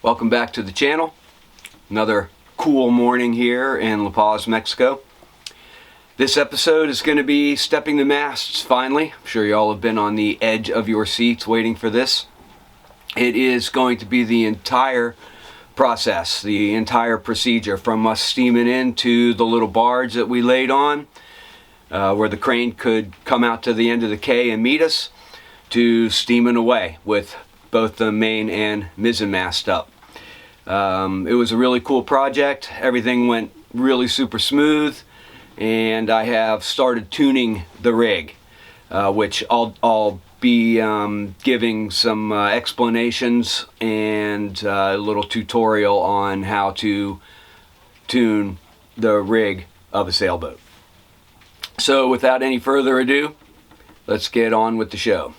Welcome back to the channel. Another cool morning here in La Paz, Mexico. This episode is going to be stepping the masts finally. I'm sure you all have been on the edge of your seats waiting for this. It is going to be the entire process, the entire procedure, from us steaming into the little barge that we laid on, where the crane could come out to the end of the quay and meet us, to steaming away with both the main and mizzen mast up. It was a really cool project. Everything went really super smooth, and I have started tuning the rig, which I'll be giving some explanations and a little tutorial on how to tune the rig of a sailboat. So without any further ado, let's get on with the show.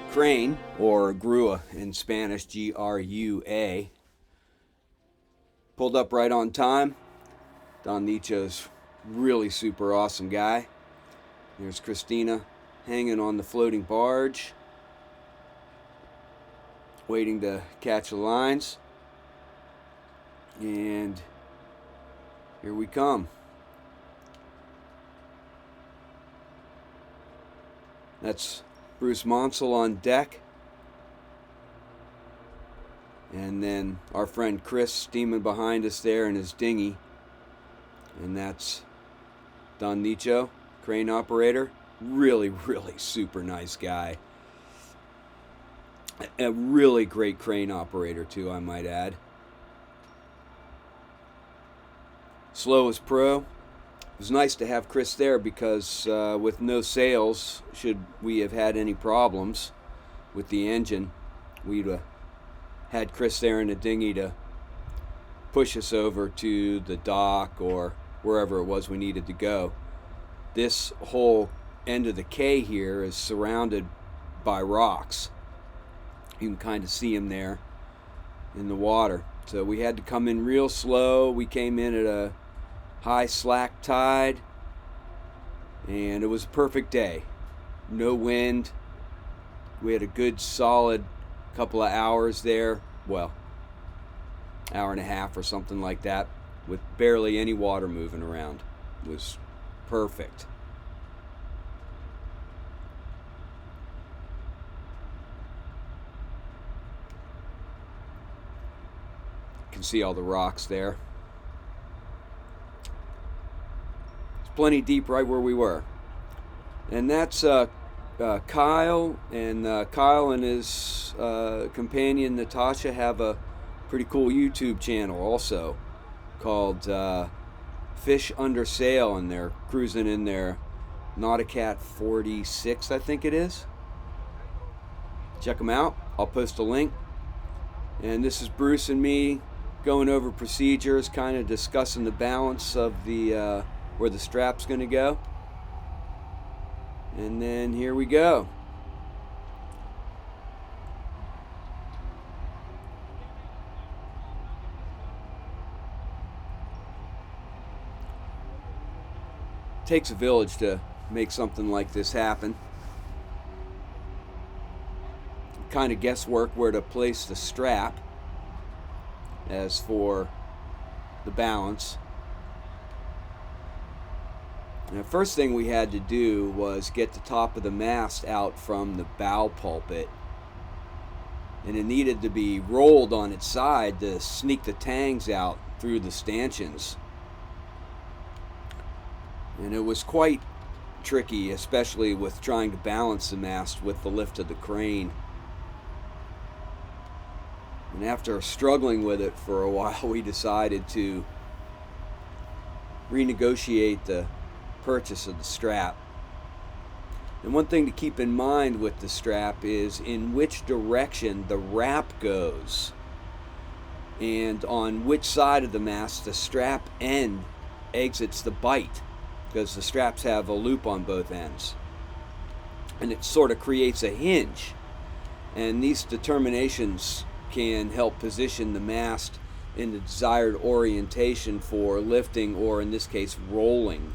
Crane, or grua in Spanish, G-R-U-A, pulled up right on time. Don Nicho's really super awesome guy. There's Christina hanging on the floating barge, waiting to catch the lines. And here we come. That's Bruce Monsell on deck, and then our friend Chris steaming behind us there in his dinghy, and that's Don Nicho, crane operator. Really super nice guy. A really great crane operator too, I might add. Slow as pro. It was nice to have Chris there because with no sails, should we have had any problems with the engine, we'd had Chris there in a dinghy to push us over to the dock or wherever it was we needed to go. This whole end of the quay here is surrounded by rocks. You can kind of see them there in the water. So we had to come in real slow. We came in at a high slack tide, and it was a perfect day. No wind. We had a good solid couple of hours there, well, hour and a half or something like that, with barely any water moving around. It was perfect. You can see all the rocks there. Plenty deep right where we were. And that's Kyle, and Kyle and his companion Natasha have a pretty cool YouTube channel also called Fish Under Sail, and they're cruising in their Nauticat 46, I think it is. Check them out. I'll post a link. And this is Bruce and me going over procedures, kind of discussing the balance of the where the strap's going to go. And then here we go. Takes a village to make something like this happen. Kind of guesswork where to place the strap. As for the balance, and the first thing we had to do was get the top of the mast out from the bow pulpit, and it needed to be rolled on its side to sneak the tangs out through the stanchions. And it was quite tricky, especially with trying to balance the mast with the lift of the crane. And after struggling with it for a while, we decided to renegotiate the purchase of the strap. And one thing to keep in mind with the strap is in which direction the wrap goes, and on which side of the mast the strap end exits the bight, because the straps have a loop on both ends, and it sort of creates a hinge. And these determinations can help position the mast in the desired orientation for lifting, or in this case rolling,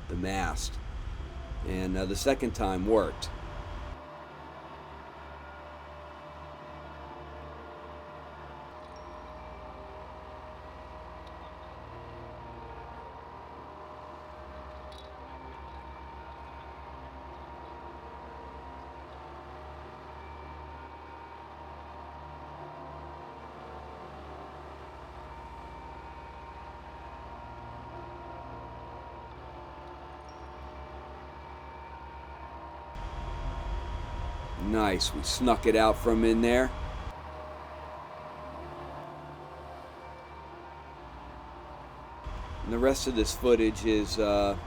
the mast. And the second time worked. Nice, we snuck it out from in there. And the rest of this footage is the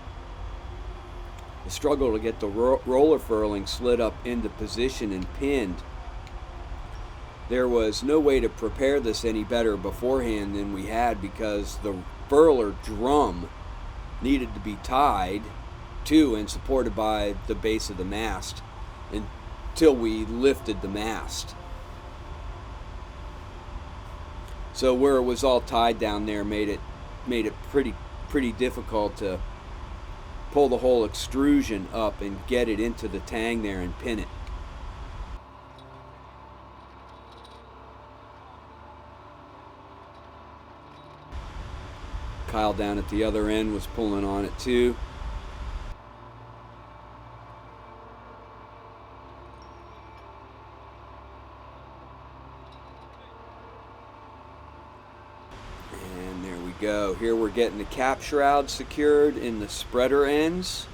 struggle to get the roller furling slid up into position and pinned. There was no way to prepare this any better beforehand than we had, because the furler drum needed to be tied to and supported by the base of the mast until we lifted the mast. So where it was all tied down there made it pretty difficult to pull the whole extrusion up and get it into the tang there and pin it. Kyle down at the other end was pulling on it too. Go. Here we're getting the cap shroud secured in the spreader ends.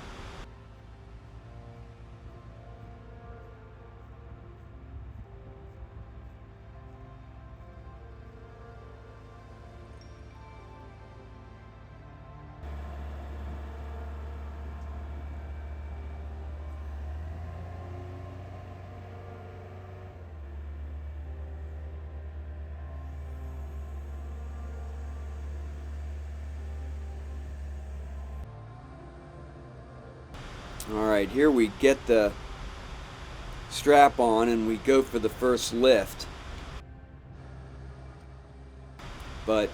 Alright, here we get the strap on and we go for the first lift. But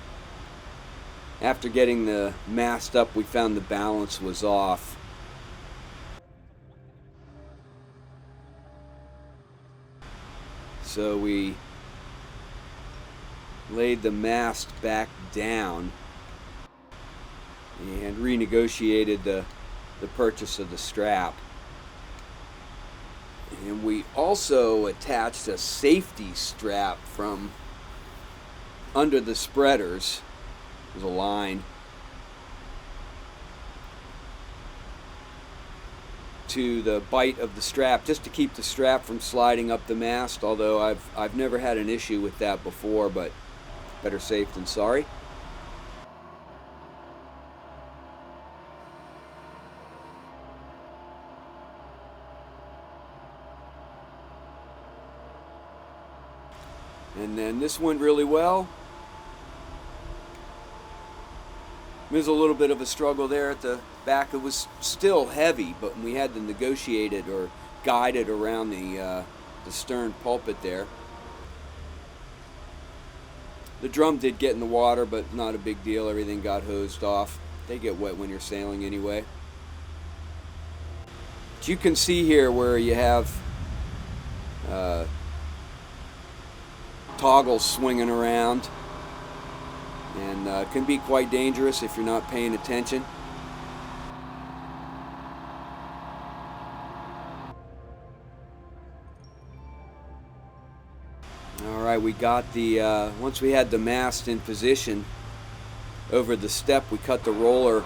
after getting the mast up, we found the balance was off. So we laid the mast back down and renegotiated the purchase of the strap. And we also attached a safety strap from under the spreaders. There's a line to the bight of the strap, just to keep the strap from sliding up the mast, although I've never had an issue with that before, but better safe than sorry. And then this went really well. There's a little bit of a struggle there at the back. It was still heavy, but we had to negotiate it or guide it around the stern pulpit there. The drum did get in the water, but not a big deal. Everything got hosed off. They get wet when you're sailing anyway. But you can see here where you have toggles swinging around, and can be quite dangerous if you're not paying attention. Alright, we got the once we had the mast in position over the step, we cut the roller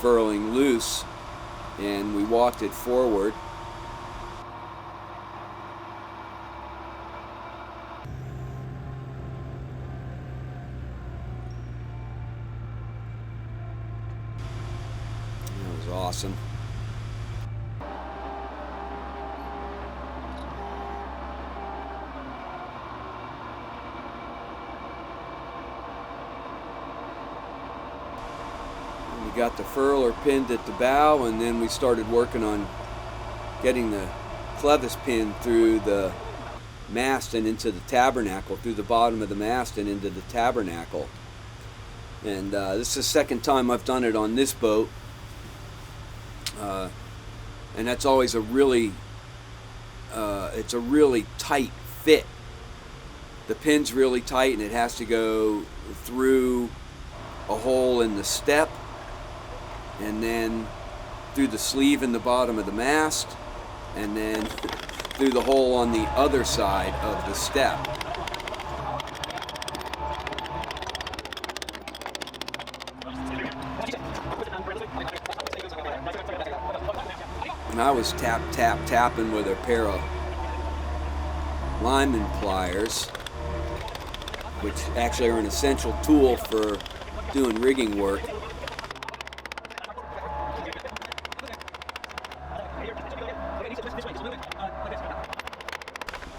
furling loose and we walked it forward. Awesome. We got the furler pinned at the bow, and then we started working on getting the clevis pin through the mast and into the tabernacle, through the bottom of the mast and into the tabernacle. And this is the second time I've done it on this boat, and that's always a really it's a really tight fit. The pin's really tight, and it has to go through a hole in the step and then through the sleeve in the bottom of the mast and then through the hole on the other side of the step. And I was tapping with a pair of lineman pliers, which actually are an essential tool for doing rigging work.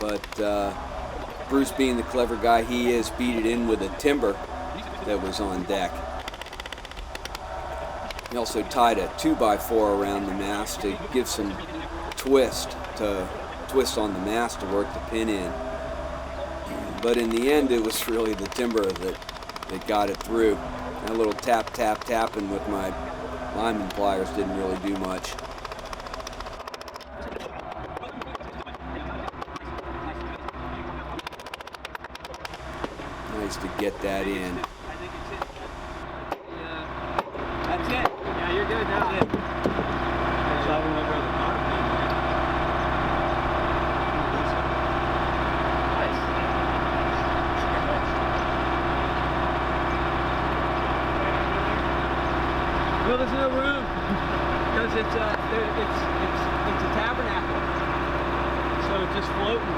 But Bruce, being the clever guy he is, beat it in with a timber that was on deck. He also tied a 2x4 around the mast to give some twist on the mast to work the pin in. But in the end, it was really the timber that got it through. That little tapping with my lineman pliers didn't really do much. Nice to get that in. That's it. Yeah, you're good now then. Well, there's no room because it's a tabernacle, so it's just floating.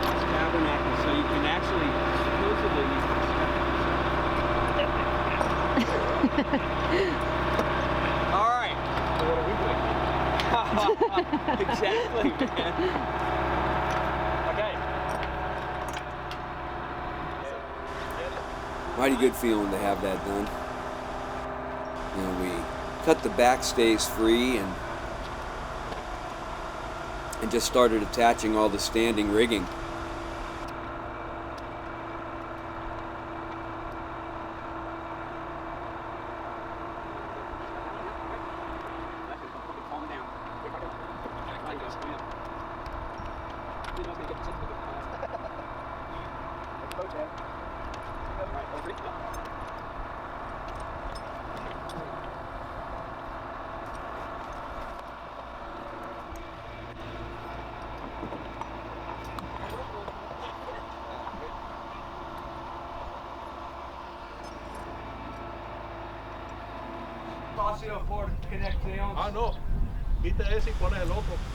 It's tabernacle, so you can actually supposedly. All right. What are we doing? Exactly, man. Mighty good feeling to have that done. You know, we cut the backstays free and just started attaching all the standing rigging.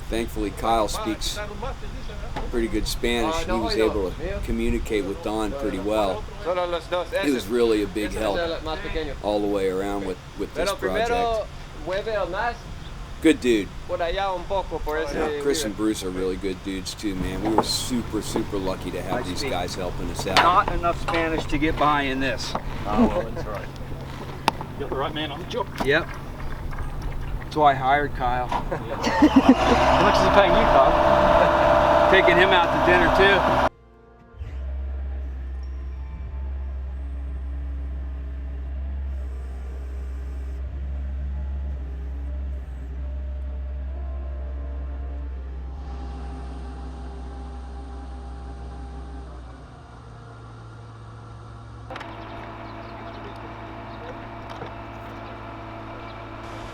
Thankfully, Kyle speaks pretty good Spanish, and he was able to communicate with Don pretty well. He was really a big help all the way around with this project. Good dude. Yeah, Chris and Bruce are really good dudes too, man. We were super lucky to have these guys helping us out. Not enough Spanish to get by in this. Oh, well, that's right. You got the right man on the job. Yep. That's why I hired Kyle. How much is he paying you, Kyle? Taking him out to dinner too.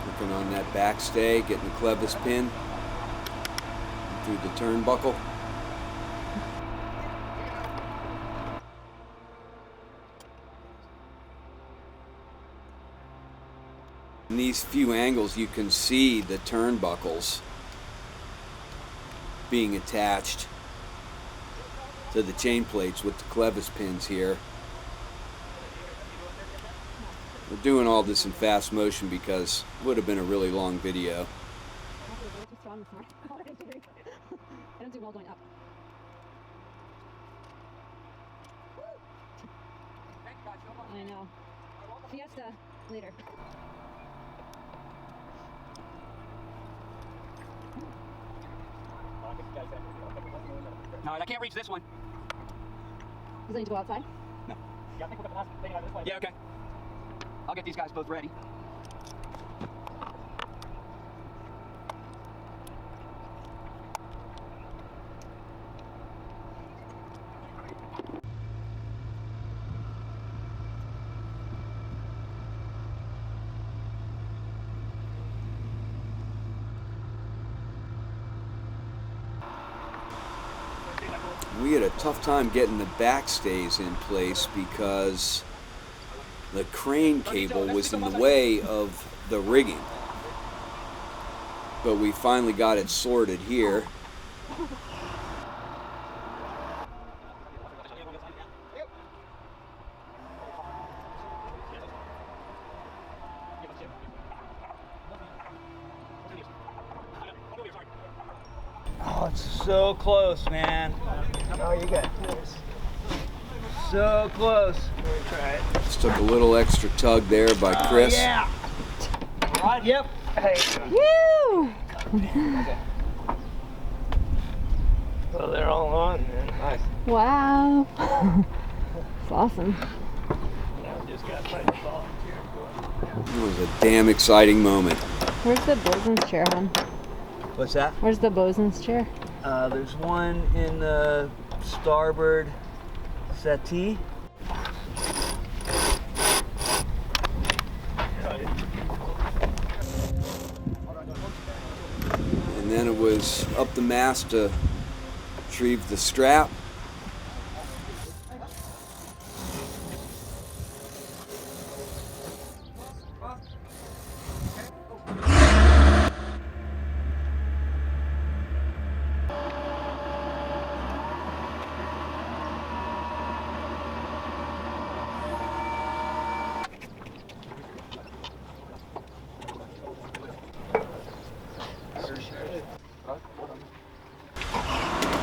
Working on that backstay, getting the clevis pin through the turnbuckle. In these few angles you can see the turnbuckles being attached to the chain plates with the clevis pins here. We're doing all this in fast motion because it would have been a really long video. now. Fiesta later. No, I can't reach this one. Does it need to go outside? No. Yeah, okay. I'll get these guys both ready. We had a tough time getting the backstays in place because the crane cable was in the way of the rigging. But we finally got it sorted here. Oh, it's so close, man. Oh, you got So close. try it. Just took a little extra tug there by Chris. Yeah. Right, yep. Hey. Woo! Well, they're all on, man. Nice. Wow. It's awesome. Now we just got to find the volunteer. It was a damn exciting moment. Where's the bosun's chair, hon? What's that? Where's the bosun's chair? There's one in the starboard settee. And then it was up the mast to retrieve the strap.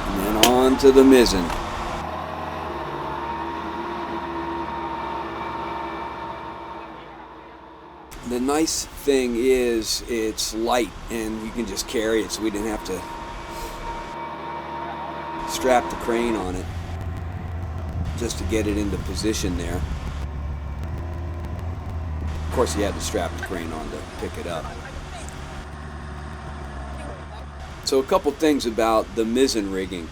And then on to the mizzen. The nice thing is it's light and you can just carry it, so we didn't have to strap the crane on it just to get it into position there. Of course you had to strap the crane on to pick it up. So a couple things about the mizzen rigging.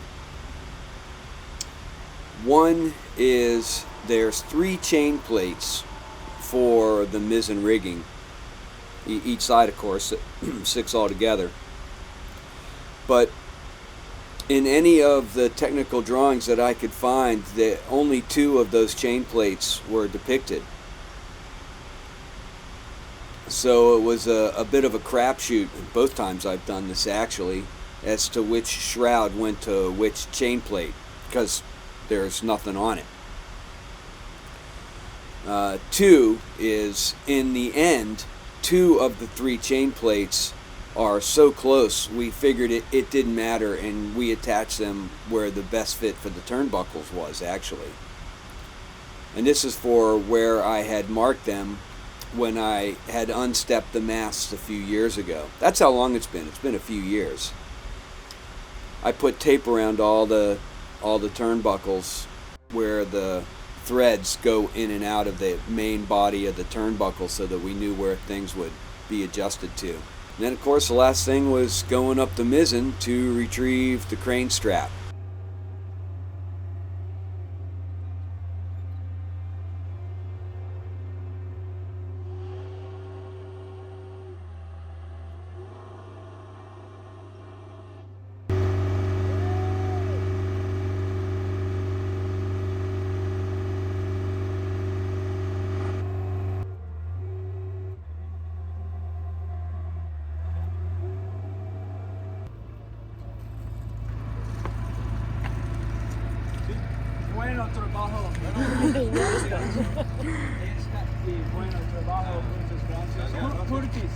One is there's 3 chain plates for the mizzen rigging, each side of course, 6 altogether. But in any of the technical drawings that I could find, only 2 of those chain plates were depicted. So it was a bit of a crapshoot, both times I've done this actually, as to which shroud went to which chain plate, because there's nothing on it. 2 is, in the end, 2 of the 3 chain plates are so close, we figured it didn't matter, and we attached them where the best fit for the turnbuckles was, actually. And this is for where I had marked them when I had unstepped the masts a few years ago. That's how long it's been. It's been a few years. I put tape around all the turnbuckles where the threads go in and out of the main body of the turnbuckle so that we knew where things would be adjusted to. And then of course the last thing was going up the mizzen to retrieve the crane strap. Bueno trabajo. Bueno trabajo. Muchas gracias. Curtis.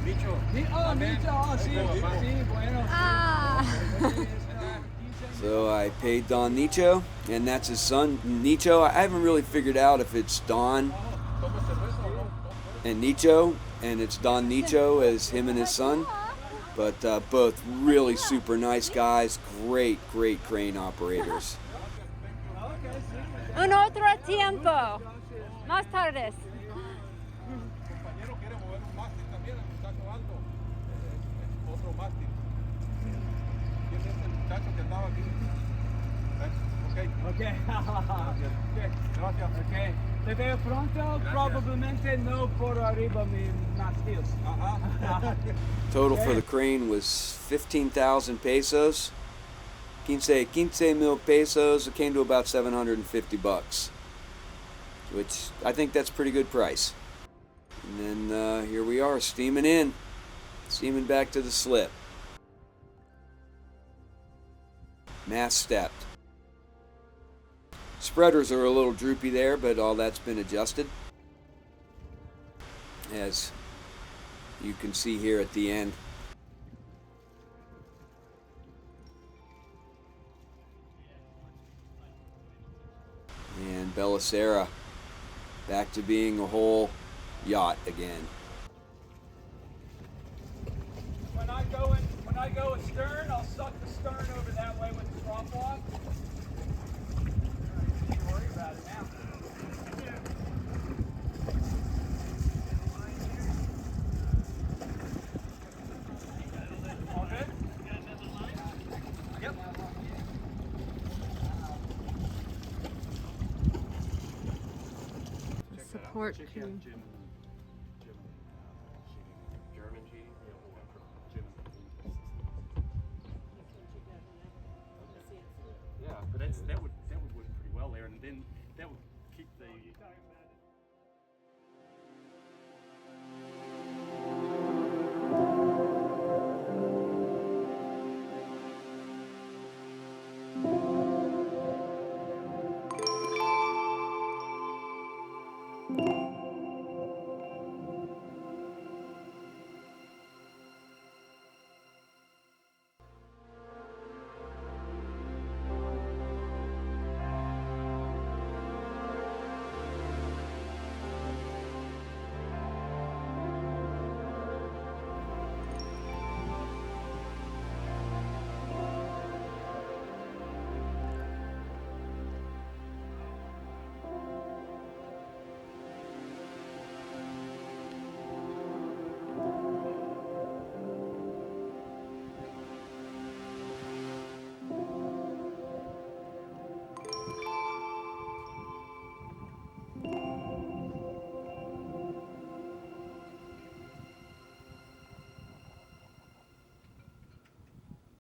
Micho. Ah, Micho. Sí, sí, bueno. Ah. So I paid Don Nicho, and that's his son, Nicho. I haven't really figured out if it's Don and Nicho, and it's Don Nicho as him and his son. But both really super nice guys, great crane operators. Un otro tiempo. Más tardes. Okay. Okay. Te veo pronto, probablemente no por arriba mi mastil. Total for the crane was 15,000 pesos. 15 mil pesos. It came to about 750 bucks, which I think that's a pretty good price. And then here we are, steaming back to the slip. Mast stepped. Spreaders are a little droopy there, but all that's been adjusted, as you can see here at the end. And Bella Sera back to being a whole yacht again. When I go astern, I'll suck the stern over that way with the prop off. Don't worry about it now. All good? Yep. Support crew.